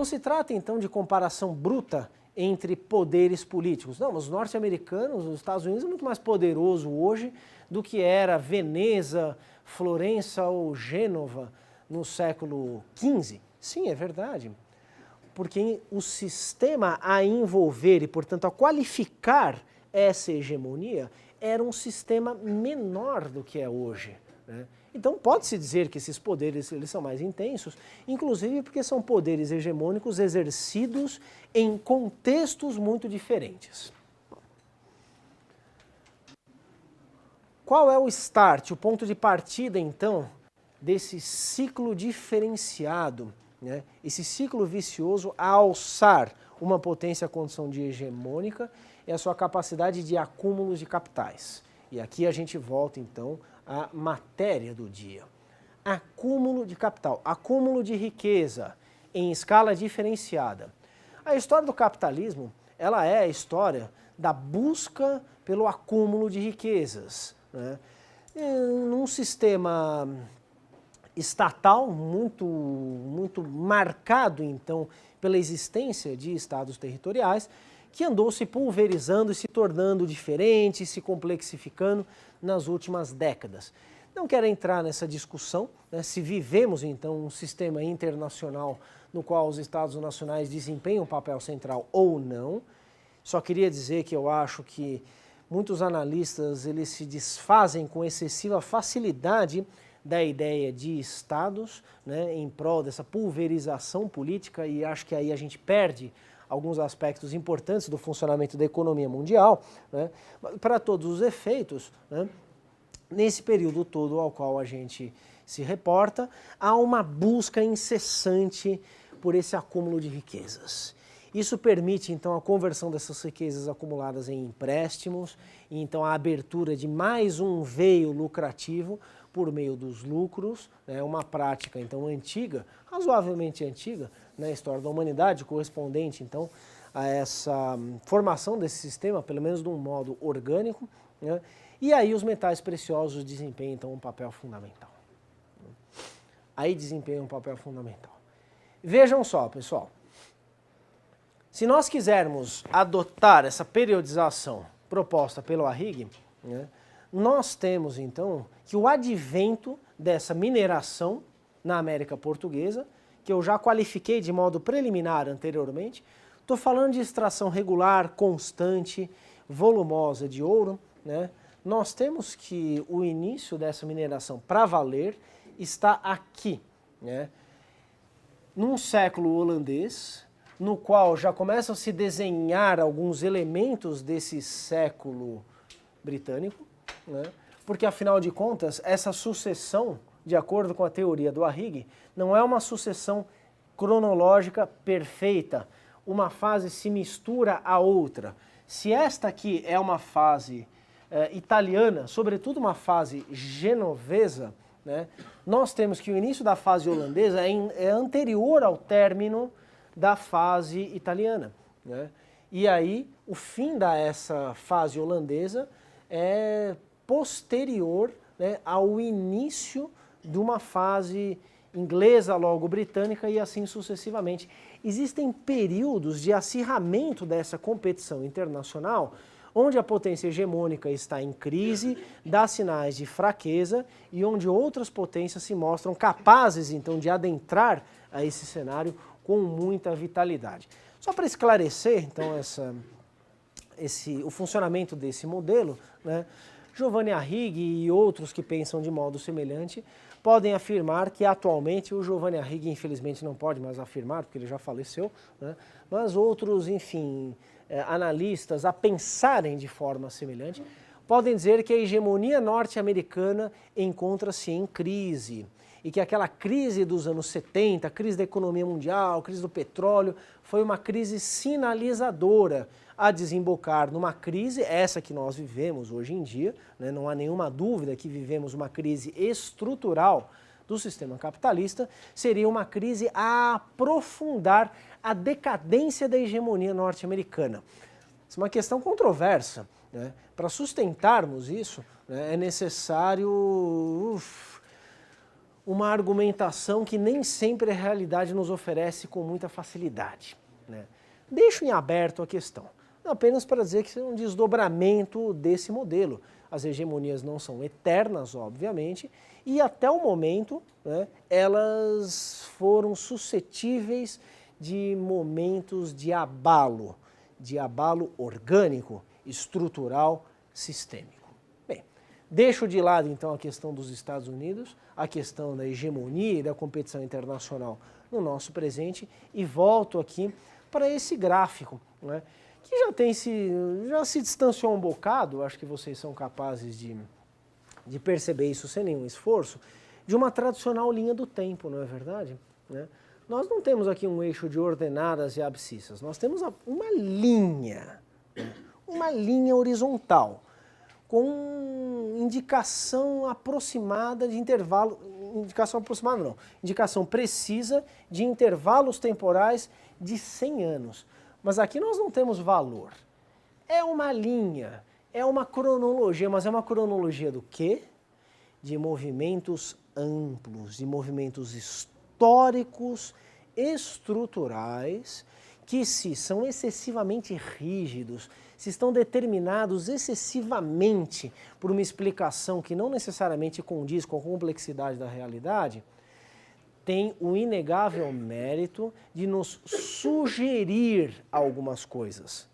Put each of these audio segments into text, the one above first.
Não se trata então de comparação bruta entre poderes políticos. Não, mas os norte-americanos, os Estados Unidos é muito mais poderoso hoje do que era Veneza, Florença ou Gênova no século XV. Sim, é verdade. Porque o sistema a envolver e, portanto, a qualificar essa hegemonia era um sistema menor do que é hoje, né? Então pode-se dizer que esses poderes eles são mais intensos, inclusive porque são poderes hegemônicos exercidos em contextos muito diferentes. Qual é o start, o ponto de partida então desse ciclo diferenciado, né? Esse ciclo vicioso a alçar uma potência à condição de hegemônica é a sua capacidade de acúmulos de capitais. E aqui a gente volta então à matéria do dia. Acúmulo de capital, acúmulo de riqueza em escala diferenciada. A história do capitalismo, ela é a história da busca pelo acúmulo de riquezas, né? Num sistema estatal muito marcado então pela existência de estados territoriais, que andou se pulverizando e se tornando diferente, se complexificando nas últimas décadas. Não quero entrar nessa discussão, né, se vivemos então um sistema internacional no qual os estados nacionais desempenham um papel central ou não. Só queria dizer que eu acho que muitos analistas eles se desfazem com excessiva facilidade da ideia de estados, né, em prol dessa pulverização política, e acho que aí a gente perde alguns aspectos importantes do funcionamento da economia mundial, né? Para todos os efeitos, né, nesse período todo ao qual a gente se reporta, há uma busca incessante por esse acúmulo de riquezas. Isso permite, então, a conversão dessas riquezas acumuladas em empréstimos, e então a abertura de mais um veio lucrativo por meio dos lucros, né, uma prática, então, antiga, razoavelmente antiga, na história da humanidade, correspondente, então, a essa formação desse sistema, pelo menos de um modo orgânico, né, e aí os metais preciosos desempenham, então, um papel fundamental. Aí desempenham um papel fundamental. Vejam só, pessoal. Se nós quisermos adotar essa periodização proposta pelo Arrighi, né, nós temos então que o advento dessa mineração na América Portuguesa, que eu já qualifiquei de modo preliminar anteriormente, estou falando de extração regular, constante, volumosa de ouro, né? Nós temos que o início dessa mineração para valer está aqui, né? Num século holandês, no qual já começam a se desenhar alguns elementos desse século britânico, né? Porque, afinal de contas, essa sucessão, de acordo com a teoria do Arrighi, não é uma sucessão cronológica perfeita. Uma fase se mistura à outra. Se esta aqui é uma fase italiana, sobretudo uma fase genovesa, né, nós temos que o início da fase holandesa é anterior ao término da fase italiana, né? E aí o fim dessa fase holandesa é posterior, né, ao início de uma fase inglesa, logo britânica e assim sucessivamente. Existem períodos de acirramento dessa competição internacional onde a potência hegemônica está em crise, dá sinais de fraqueza e onde outras potências se mostram capazes então de adentrar a esse cenário com muita vitalidade. Só para esclarecer então o funcionamento desse modelo, né, Giovanni Arrighi e outros que pensam de modo semelhante podem afirmar que atualmente, o Giovanni Arrighi infelizmente não pode mais afirmar porque ele já faleceu, né, mas outros, enfim, analistas a pensarem de forma semelhante podem dizer que a hegemonia norte-americana encontra-se em crise e que aquela crise dos anos 70, a crise da economia mundial, a crise do petróleo, foi uma crise sinalizadora a desembocar numa crise, essa que nós vivemos hoje em dia, né, não há nenhuma dúvida que vivemos uma crise estrutural do sistema capitalista, seria uma crise a aprofundar a decadência da hegemonia norte-americana. Isso é uma questão controversa, né? Para sustentarmos isso, né, é necessário uma argumentação que nem sempre a realidade nos oferece com muita facilidade, né? Deixo em aberto a questão, apenas para dizer que é um desdobramento desse modelo. As hegemonias não são eternas, obviamente, e até o momento, né, elas foram suscetíveis de momentos de abalo orgânico, estrutural, sistêmico. Bem, deixo de lado então a questão dos Estados Unidos, a questão da hegemonia e da competição internacional no nosso presente e volto aqui para esse gráfico, né, que já se distanciou um bocado, acho que vocês são capazes de perceber isso sem nenhum esforço, de uma tradicional linha do tempo, não é verdade? Né? Nós não temos aqui um eixo de ordenadas e abscissas, nós temos uma linha, né? Uma linha horizontal, com indicação aproximada de intervalo, indicação precisa de intervalos temporais de 100 anos. Mas aqui nós não temos valor. É uma linha, é uma cronologia, mas é uma cronologia do quê? De movimentos amplos, de movimentos históricos, estruturais, que se são excessivamente rígidos, se estão determinados excessivamente por uma explicação que não necessariamente condiz com a complexidade da realidade, tem o inegável mérito de nos sugerir algumas coisas.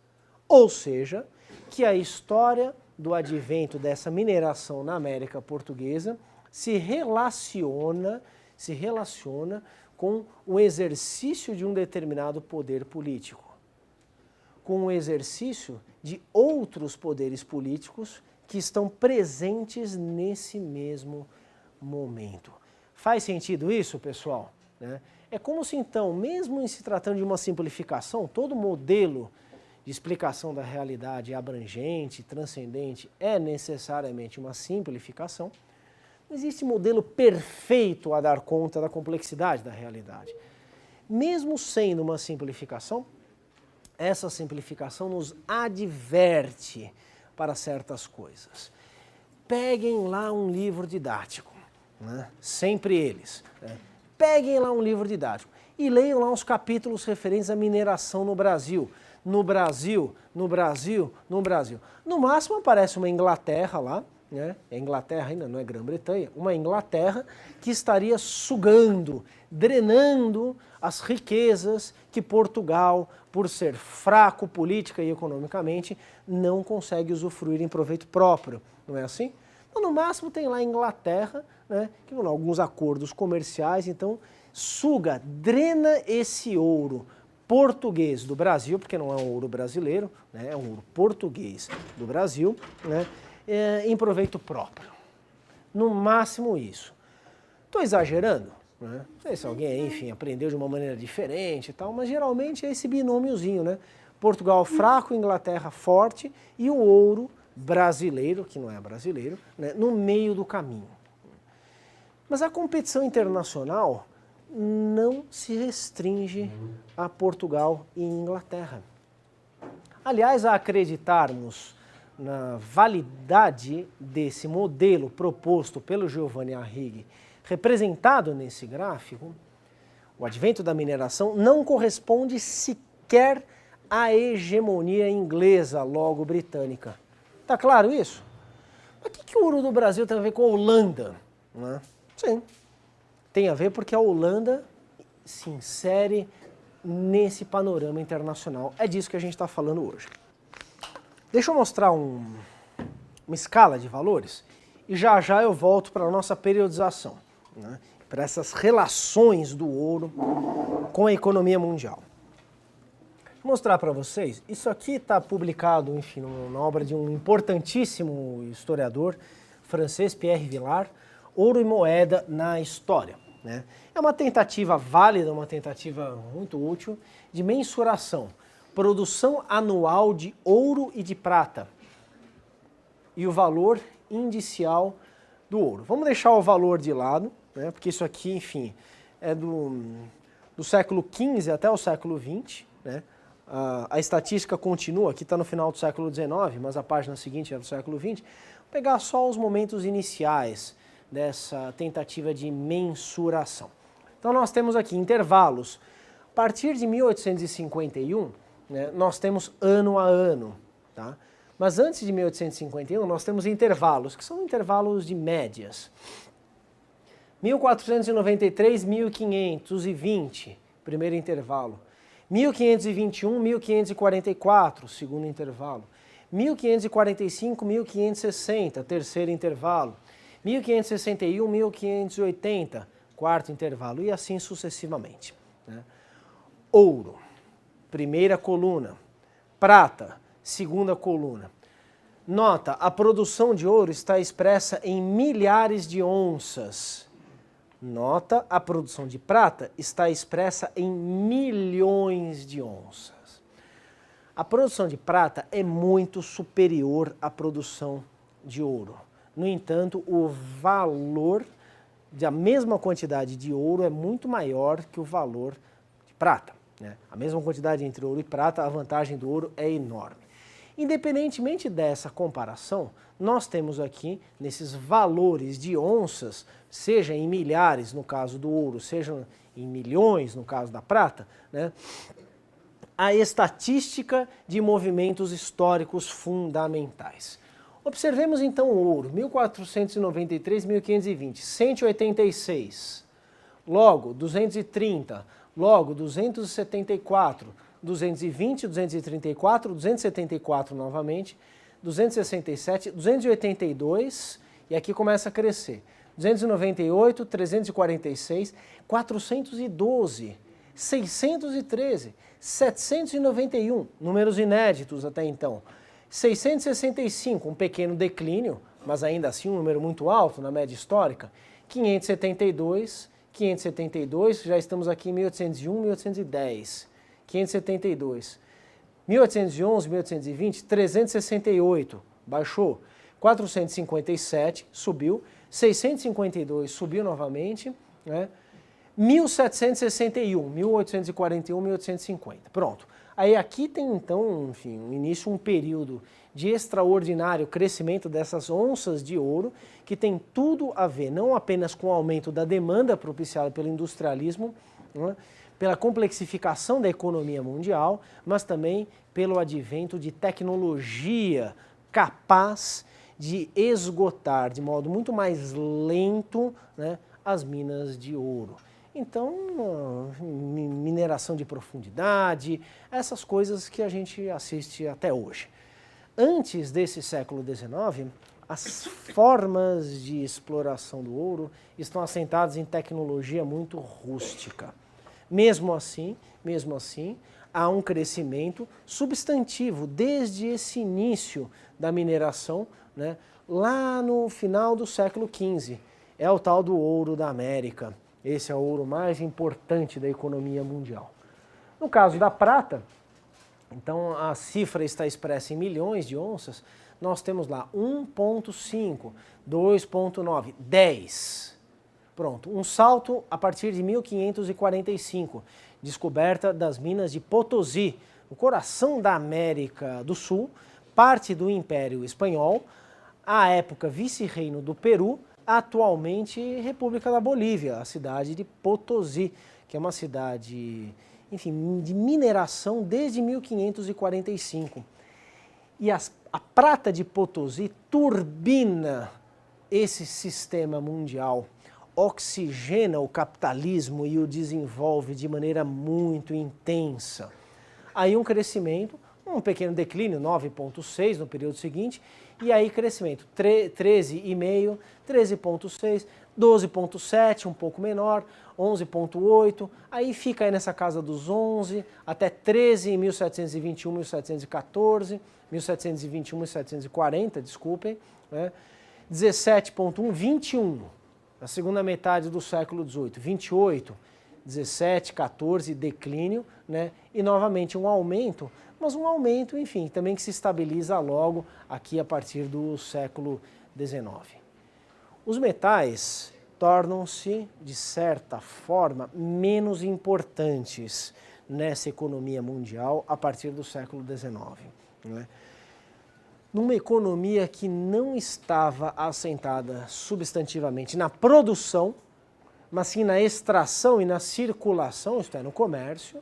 Ou seja, que a história do advento dessa mineração na América Portuguesa se relaciona com o exercício de um determinado poder político, com o exercício de outros poderes políticos que estão presentes nesse mesmo momento. Faz sentido isso, pessoal? Né? É como se então, mesmo em se tratando de uma simplificação, todo modelo de explicação da realidade abrangente, transcendente, é necessariamente uma simplificação. Não existe modelo perfeito a dar conta da complexidade da realidade. Mesmo sendo uma simplificação, essa simplificação nos adverte para certas coisas. Peguem lá um livro didático, né? Sempre eles. Né? Peguem lá um livro didático e leiam lá os capítulos referentes à mineração no Brasil. No Brasil, no Brasil, no Brasil. No máximo aparece uma Inglaterra lá, né? É Inglaterra ainda, não é Grã-Bretanha, uma Inglaterra que estaria sugando, drenando as riquezas que Portugal, por ser fraco política e economicamente, não consegue usufruir em proveito próprio, não é assim? Então, no máximo tem lá a Inglaterra, né, que tem alguns acordos comerciais, então suga, drena esse ouro português do Brasil, porque não é um ouro brasileiro, né, é um ouro português do Brasil, né, em proveito próprio. No máximo isso. Estou exagerando? Né? Não sei se alguém, enfim, aprendeu de uma maneira diferente e tal, mas geralmente é esse binômiozinho, né? Portugal fraco, Inglaterra forte e o ouro brasileiro, que não é brasileiro, né, no meio do caminho. Mas a competição internacional não se restringe a Portugal e Inglaterra. Aliás, a acreditarmos na validade desse modelo proposto pelo Giovanni Arrighi, representado nesse gráfico, o advento da mineração não corresponde sequer à hegemonia inglesa, logo britânica. Tá claro isso? Mas o que o ouro do Brasil tem a ver com a Holanda? Né? Sim, tem a ver porque a Holanda se insere nesse panorama internacional. É disso que a gente está falando hoje. Deixa eu mostrar uma escala de valores e já já eu volto para a nossa periodização, né? Para essas relações do ouro com a economia mundial. Vou mostrar para vocês, isso aqui está publicado, enfim, na obra de um importantíssimo historiador francês, Pierre Vilar, Ouro e Moeda na História. Né? É uma tentativa válida, uma tentativa muito útil de mensuração. Produção anual de ouro e de prata e o valor indicial do ouro. Vamos deixar o valor de lado, né, porque isso aqui, enfim, é do século XV até o século XX. Né? A estatística continua, aqui está no final do século XIX, mas a página seguinte é do século XX. Vou pegar só os momentos iniciais dessa tentativa de mensuração. Então nós temos aqui intervalos. A partir de 1851, né, nós temos ano a ano, tá? Mas antes de 1851 nós temos intervalos, que são intervalos de médias. 1493, 1520, primeiro intervalo. 1521, 1544, segundo intervalo. 1545, 1560, terceiro intervalo. 1561, 1580, quarto intervalo, e assim sucessivamente, né? Ouro, primeira coluna. Prata, segunda coluna. Nota, a produção de ouro está expressa em milhares de onças. Nota, a produção de prata está expressa em milhões de onças. A produção de prata é muito superior à produção de ouro. No entanto, o valor da mesma quantidade de ouro é muito maior que o valor de prata, né? A mesma quantidade entre ouro e prata, a vantagem do ouro é enorme. Independentemente dessa comparação, nós temos aqui, nesses valores de onças, seja em milhares no caso do ouro, seja em milhões no caso da prata, né, a estatística de movimentos históricos fundamentais. Observemos então o ouro, 1493, 1520, 186, logo 230, logo 274, 220, 234, 274 novamente, 267, 282, e aqui começa a crescer, 298, 346, 412, 613, 791, números inéditos até então, 665, um pequeno declínio, mas ainda assim um número muito alto na média histórica, 572, já estamos aqui em 1801, 1810, 572, 1811, 1820, 368, baixou, 457, subiu, 652, subiu novamente, né? 1761, 1841, 1850, pronto. Aí aqui tem então, enfim, um início, um período de extraordinário crescimento dessas onças de ouro, que tem tudo a ver não apenas com o aumento da demanda propiciada pelo industrialismo, né, pela complexificação da economia mundial, mas também pelo advento de tecnologia capaz de esgotar de modo muito mais lento, né, as minas de ouro. Então, mineração de profundidade, essas coisas que a gente assiste até hoje. Antes desse século XIX, as formas de exploração do ouro estão assentadas em tecnologia muito rústica. Mesmo assim, há um crescimento substantivo desde esse início da mineração, né, lá no final do século XV. É o tal do ouro da América. Esse é o ouro mais importante da economia mundial. No caso da prata, então a cifra está expressa em milhões de onças, nós temos lá 1,5, 2,9, 10. Pronto, um salto a partir de 1545, descoberta das minas de Potosí, no coração da América do Sul, parte do Império Espanhol, à época vice-reino do Peru, atualmente República da Bolívia, a cidade de Potosí, que é uma cidade, enfim, de mineração desde 1545. E a prata de Potosí turbina esse sistema mundial, oxigena o capitalismo e o desenvolve de maneira muito intensa. Aí um crescimento, um pequeno declínio, 9,6 no período seguinte, e aí crescimento 13,5, 13,6, 12,7, um pouco menor, 11,8, aí fica aí nessa casa dos 11, até 13 em 1721, 1714, 1721, 1740, desculpem, né? 17,1, 21, na segunda metade do século XVIII, 28, 17, 14, declínio, né? E novamente um aumento, mas um aumento, enfim, também que se estabiliza logo aqui a partir do século XIX. Os metais tornam-se, de certa forma, menos importantes nessa economia mundial a partir do século XIX, né? numa economia que não estava assentada substantivamente na produção, mas sim na extração e na circulação, isto é, no comércio,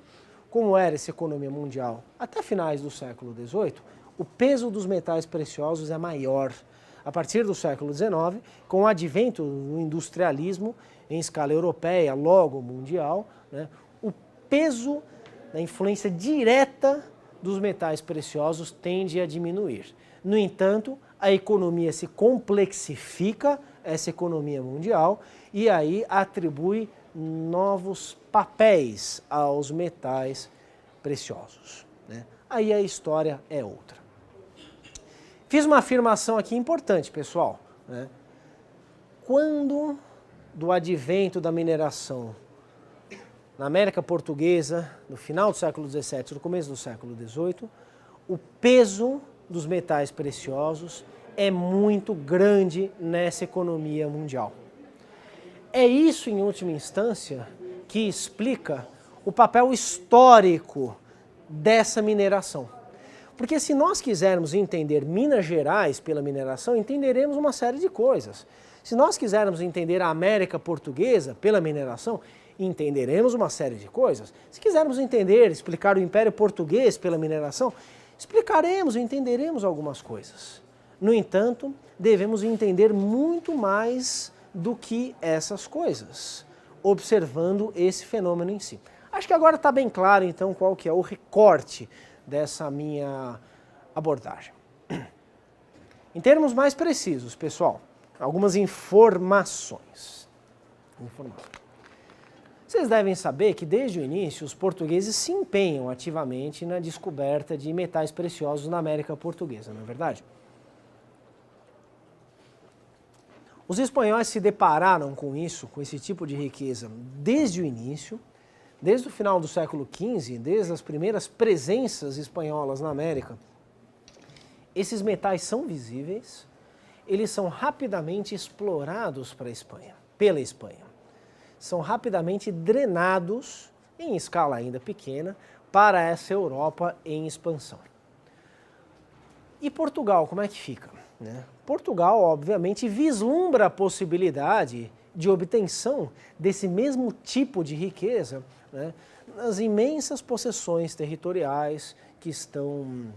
como era essa economia mundial até finais do século XVIII, o peso dos metais preciosos é maior. A partir do século XIX, com o advento do industrialismo em escala europeia, logo mundial, né, o peso da influência direta dos metais preciosos tende a diminuir. No entanto, a economia se complexifica, essa economia mundial, e aí atribui novos papéis aos metais preciosos, né? Aí a história é outra. Fiz uma afirmação aqui importante, pessoal, né? Quando do advento da mineração na América Portuguesa, no final do século XVII, no começo do século XVIII, o peso dos metais preciosos é muito grande nessa economia mundial. É isso, em última instância, que explica o papel histórico dessa mineração. Porque se nós quisermos entender Minas Gerais pela mineração, entenderemos uma série de coisas. Se nós quisermos entender a América Portuguesa pela mineração, entenderemos uma série de coisas. Se quisermos entender, explicar o Império Português pela mineração, explicaremos, entenderemos algumas coisas. No entanto, devemos entender muito mais do que essas coisas, observando esse fenômeno em si. Acho que agora está bem claro, então, qual que é o recorte dessa minha abordagem. Em termos mais precisos, pessoal, algumas informações. Vocês devem saber que desde o início os portugueses se empenham ativamente na descoberta de metais preciosos na América Portuguesa, não é verdade? Os espanhóis se depararam com isso, com esse tipo de riqueza, desde o início, desde o final do século XV, desde as primeiras presenças espanholas na América. Esses metais são visíveis, eles são rapidamente explorados pela Espanha. São rapidamente drenados, em escala ainda pequena, para essa Europa em expansão. E Portugal, como é que fica, né? Portugal, obviamente, vislumbra a possibilidade de obtenção desse mesmo tipo de riqueza, né, nas imensas possessões territoriais que estão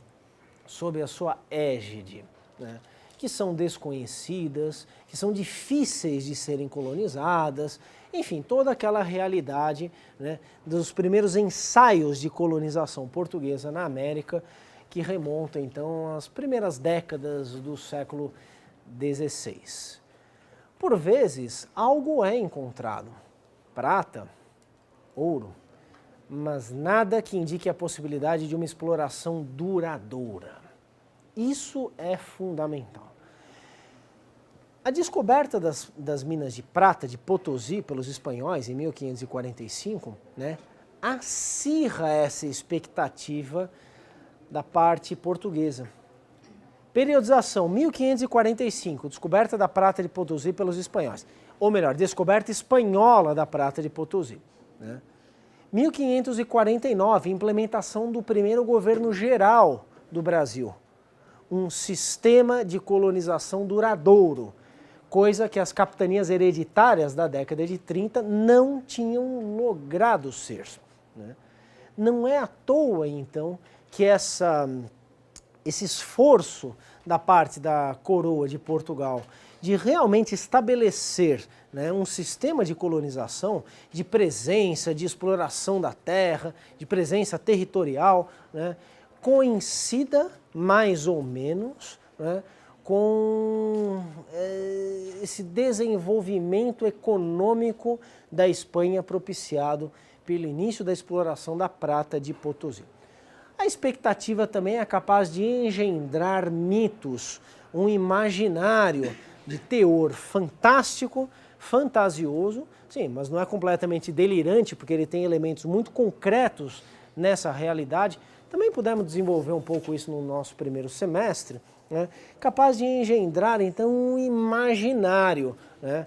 sob a sua égide, né, que são desconhecidas, que são difíceis de serem colonizadas, enfim, toda aquela realidade, né, dos primeiros ensaios de colonização portuguesa na América, que remonta então às primeiras décadas do século XVI. Por vezes, algo é encontrado, prata, ouro, mas nada que indique a possibilidade de uma exploração duradoura. Isso é fundamental. A descoberta das minas de prata de Potosí pelos espanhóis em 1545, né, acirra essa expectativa da parte portuguesa. Periodização 1545, descoberta da prata de Potosí pelos espanhóis. Ou melhor, descoberta espanhola da prata de Potosí, né? 1549, implementação do primeiro governo geral do Brasil. Um sistema de colonização duradouro, coisa que as capitanias hereditárias da década de 30 não tinham logrado ser, né? Não é à toa, então, que esse esforço da parte da coroa de Portugal de realmente estabelecer, né, um sistema de colonização, de presença, de exploração da terra, de presença territorial, né, coincida mais ou menos, né, com esse desenvolvimento econômico da Espanha propiciado pelo início da exploração da prata de Potosí. A expectativa também é capaz de engendrar mitos, um imaginário de teor fantástico, fantasioso, sim, mas não é completamente delirante, porque ele tem elementos muito concretos nessa realidade. Também pudemos desenvolver um pouco isso no nosso primeiro semestre, né? Capaz de engendrar, então, um imaginário, né,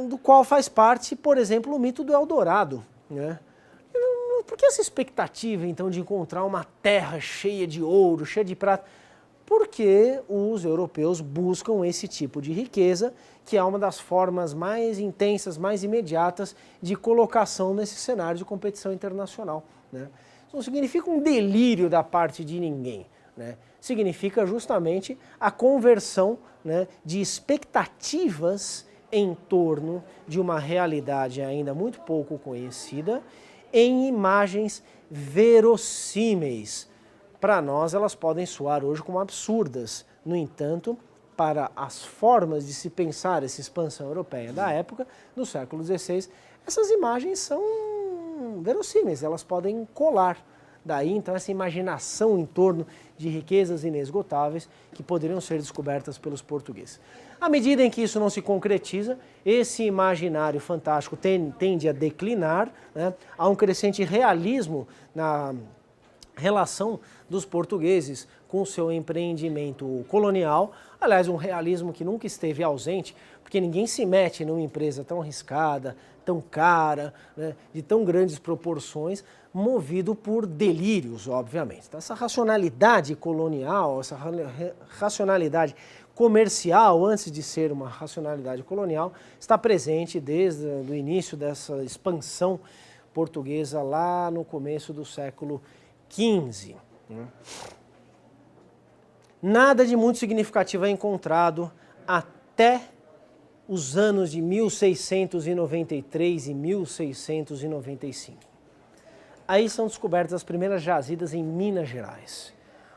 do qual faz parte, por exemplo, o mito do Eldorado, né? por que essa expectativa, então, de encontrar uma terra cheia de ouro, cheia de prata? Porque os europeus buscam esse tipo de riqueza, que é uma das formas mais intensas, mais imediatas de colocação nesse cenário de competição internacional, né? Isso não significa um delírio da parte de ninguém, né? Significa justamente a conversão, né, de expectativas em torno de uma realidade ainda muito pouco conhecida em imagens verossímeis. Para nós, elas podem soar hoje como absurdas. No entanto, para as formas de se pensar essa expansão europeia da época, do século XVI, essas imagens são verossímeis, elas podem colar. Daí, então, essa imaginação em torno de riquezas inesgotáveis que poderiam ser descobertas pelos portugueses. À medida em que isso não se concretiza, esse imaginário fantástico tende a declinar, né? Há um crescente realismo na relação dos portugueses com o seu empreendimento colonial, aliás, um realismo que nunca esteve ausente, porque ninguém se mete numa empresa tão arriscada, tão cara, né, de tão grandes proporções, movido por delírios, obviamente. Então, essa racionalidade colonial, essa racionalidade comercial, antes de ser uma racionalidade colonial, está presente desde o início dessa expansão portuguesa lá no começo do século XV. Nada de muito significativo é encontrado até os anos de 1693 e 1695. Aí são descobertas as primeiras jazidas em Minas Gerais.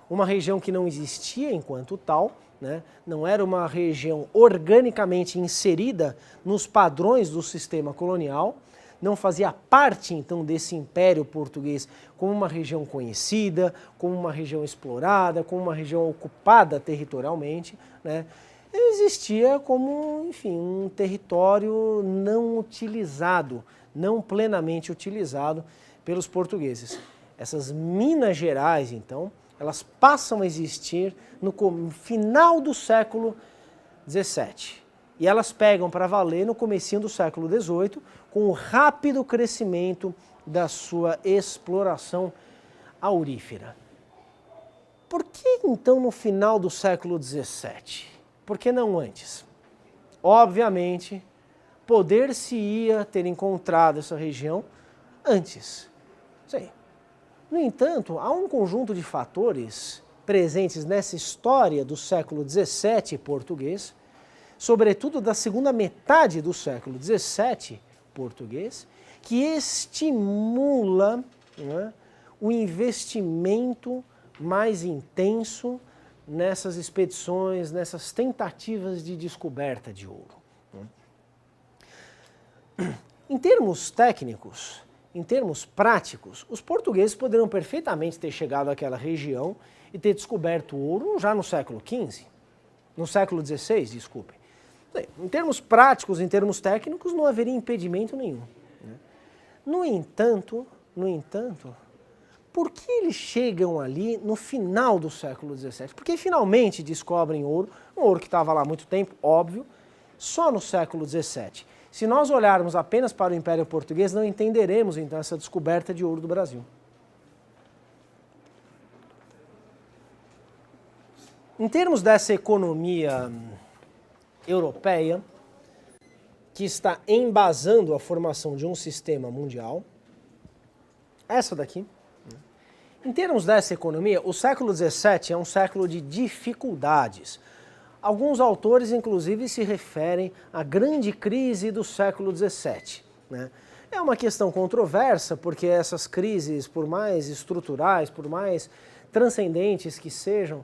Uma região que não existia enquanto tal, né? Não era uma região organicamente inserida nos padrões do sistema colonial, não fazia parte, então, desse império português como uma região conhecida, como uma região explorada, como uma região ocupada territorialmente, né? Existia como, enfim, um território não utilizado, não plenamente utilizado pelos portugueses. Essas Minas Gerais, então, elas passam a existir no final do século XVII. E elas pegam para valer no comecinho do século XVIII, com o rápido crescimento da sua exploração aurífera. Por que então no final do século XVII? Por que não antes? Obviamente, poder-se-ia ter encontrado essa região antes. Sim. No entanto, há um conjunto de fatores presentes nessa história do século XVII português, sobretudo da segunda metade do século XVII português, que estimula, né, o investimento mais intenso nessas expedições, nessas tentativas de descoberta de ouro. Em termos técnicos, em termos práticos, os portugueses poderiam perfeitamente ter chegado àquela região e ter descoberto ouro já no século XV, no século XVI, desculpem. Em termos práticos, em termos técnicos, não haveria impedimento nenhum. No entanto, por que eles chegam ali no final do século XVII? Porque finalmente descobrem ouro, um ouro que estava lá há muito tempo, óbvio, só no século XVII. Se nós olharmos apenas para o Império Português, não entenderemos então essa descoberta de ouro do Brasil. Em termos dessa economia europeia, que está embasando a formação de um sistema mundial, essa daqui. Em termos dessa economia, o século XVII é um século de dificuldades. Alguns autores, inclusive, se referem à grande crise do século XVII, né? É uma questão controversa, porque essas crises, por mais estruturais, por mais transcendentes que sejam,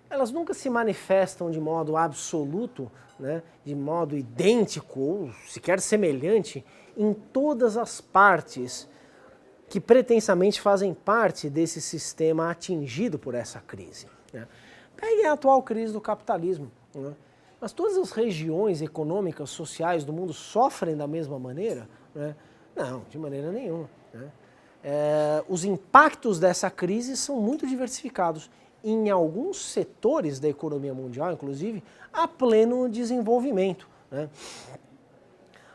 elas nunca se manifestam de modo absoluto, né, de modo idêntico ou sequer semelhante em todas as partes que pretensamente fazem parte desse sistema atingido por essa crise, né? Pegue a atual crise do capitalismo, né? Mas todas as regiões econômicas, sociais do mundo sofrem da mesma maneira, né? Não, de maneira nenhuma, né? Os impactos dessa crise são muito diversificados. Em alguns setores da economia mundial, inclusive, há pleno desenvolvimento, né?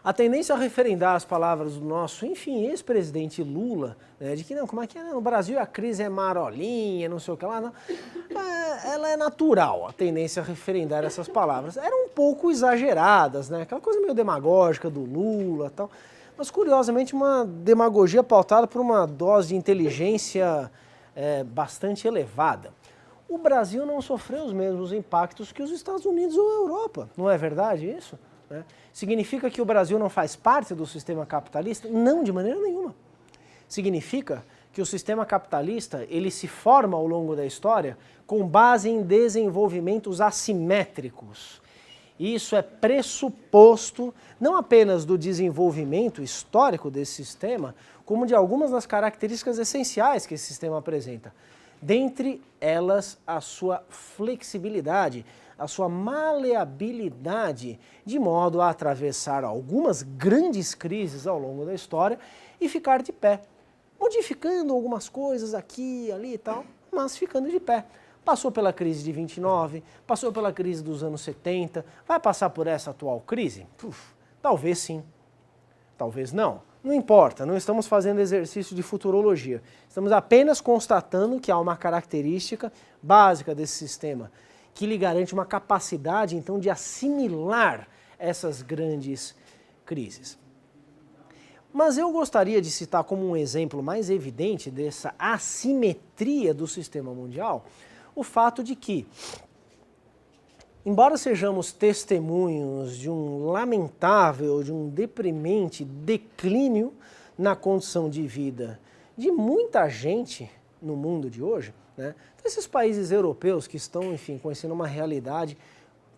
A tendência a referendar as palavras do nosso, enfim, ex-presidente Lula, né, de que não, como é que é? No Brasil a crise é marolinha, não sei o que lá, não. Ela é natural, a tendência a referendar essas palavras. Eram um pouco exageradas, né? Aquela coisa meio demagógica do Lula e tal. Mas, curiosamente, uma demagogia pautada por uma dose de inteligência bastante elevada. O Brasil não sofreu os mesmos impactos que os Estados Unidos ou a Europa, não é verdade isso? Significa que o Brasil não faz parte do sistema capitalista? Não, de maneira nenhuma. Significa que o sistema capitalista ele se forma ao longo da história com base em desenvolvimentos assimétricos. Isso é pressuposto não apenas do desenvolvimento histórico desse sistema, como de algumas das características essenciais que esse sistema apresenta. Dentre elas, a sua flexibilidade, a sua maleabilidade, de modo a atravessar algumas grandes crises ao longo da história e ficar de pé, modificando algumas coisas aqui, ali e tal, mas ficando de pé. Passou pela crise de 29, passou pela crise dos anos 70, vai passar por essa atual crise? Talvez sim, talvez não. Não importa, não estamos fazendo exercício de futurologia. Estamos apenas constatando que há uma característica básica desse sistema que lhe garante uma capacidade, então, de assimilar essas grandes crises. Mas eu gostaria de citar como um exemplo mais evidente dessa assimetria do sistema mundial o fato de que, embora sejamos testemunhos de um lamentável, de um deprimente declínio na condição de vida de muita gente no mundo de hoje, né? Esses países europeus que estão, enfim, conhecendo uma realidade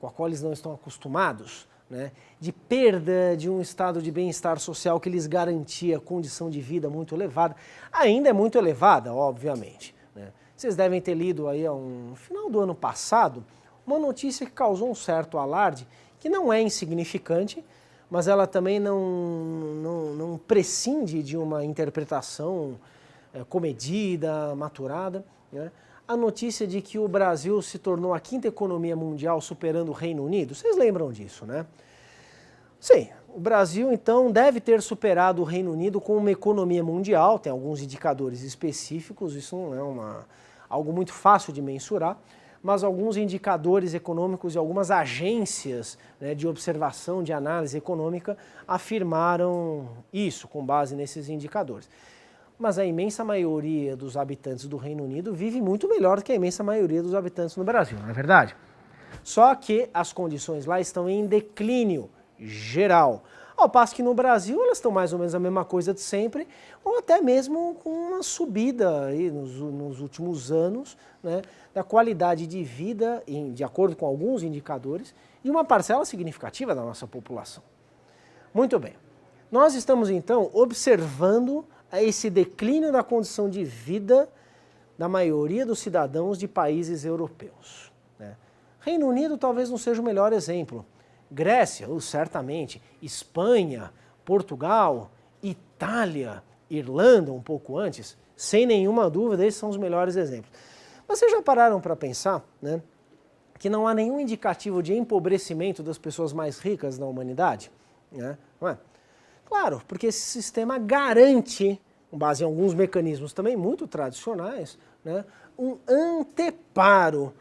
com a qual eles não estão acostumados, né? De perda de um estado de bem-estar social que lhes garantia condição de vida muito elevada, ainda é muito elevada, obviamente, né? Vocês devem ter lido aí no final do ano passado uma notícia que causou um certo alarde, que não é insignificante, mas ela também não prescinde de uma interpretação comedida, maturada, né? A notícia de que o Brasil se tornou a quinta economia mundial superando o Reino Unido. Vocês lembram disso, né? Sim, o Brasil então deve ter superado o Reino Unido como uma economia mundial, tem alguns indicadores específicos, isso não é algo muito fácil de mensurar, mas alguns indicadores econômicos e algumas agências, né, de observação, de análise econômica afirmaram isso com base nesses indicadores. Mas a imensa maioria dos habitantes do Reino Unido vive muito melhor do que a imensa maioria dos habitantes no Brasil, não é verdade? Só que as condições lá estão em declínio geral. Ao passo que no Brasil elas estão mais ou menos a mesma coisa de sempre, ou até mesmo com uma subida aí nos últimos anos, né, da qualidade de vida, de acordo com alguns indicadores, de uma parcela significativa da nossa população. Muito bem. Nós estamos então observando esse declínio da condição de vida da maioria dos cidadãos de países europeus, né? Reino Unido talvez não seja o melhor exemplo. Grécia, certamente, Espanha, Portugal, Itália, Irlanda um pouco antes, sem nenhuma dúvida, esses são os melhores exemplos. Mas vocês já pararam para pensar, né, que não há nenhum indicativo de empobrecimento das pessoas mais ricas na humanidade? Né? Não é? Claro, porque esse sistema garante, com base em alguns mecanismos também muito tradicionais, né, um anteparo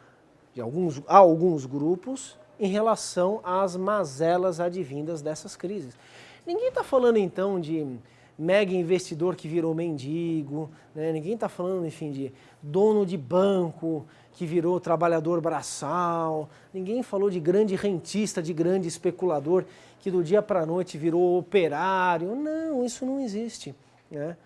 de alguns grupos em relação às mazelas advindas dessas crises. Ninguém está falando então de mega investidor que virou mendigo, né? Ninguém está falando, enfim, de dono de banco que virou trabalhador braçal, ninguém falou de grande rentista, de grande especulador que do dia para a noite virou operário. Não, isso não existe, né?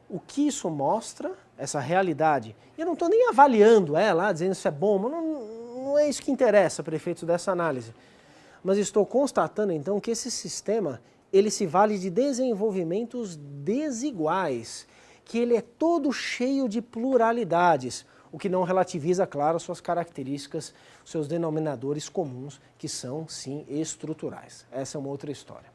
O que isso mostra, essa realidade, e eu não estou nem avaliando ela, dizendo se é bom, mas não é isso que interessa para efeitos dessa análise. Mas estou constatando então que esse sistema, ele se vale de desenvolvimentos desiguais, que ele é todo cheio de pluralidades, o que não relativiza, claro, suas características, seus denominadores comuns, que são, sim, estruturais. Essa é uma outra história.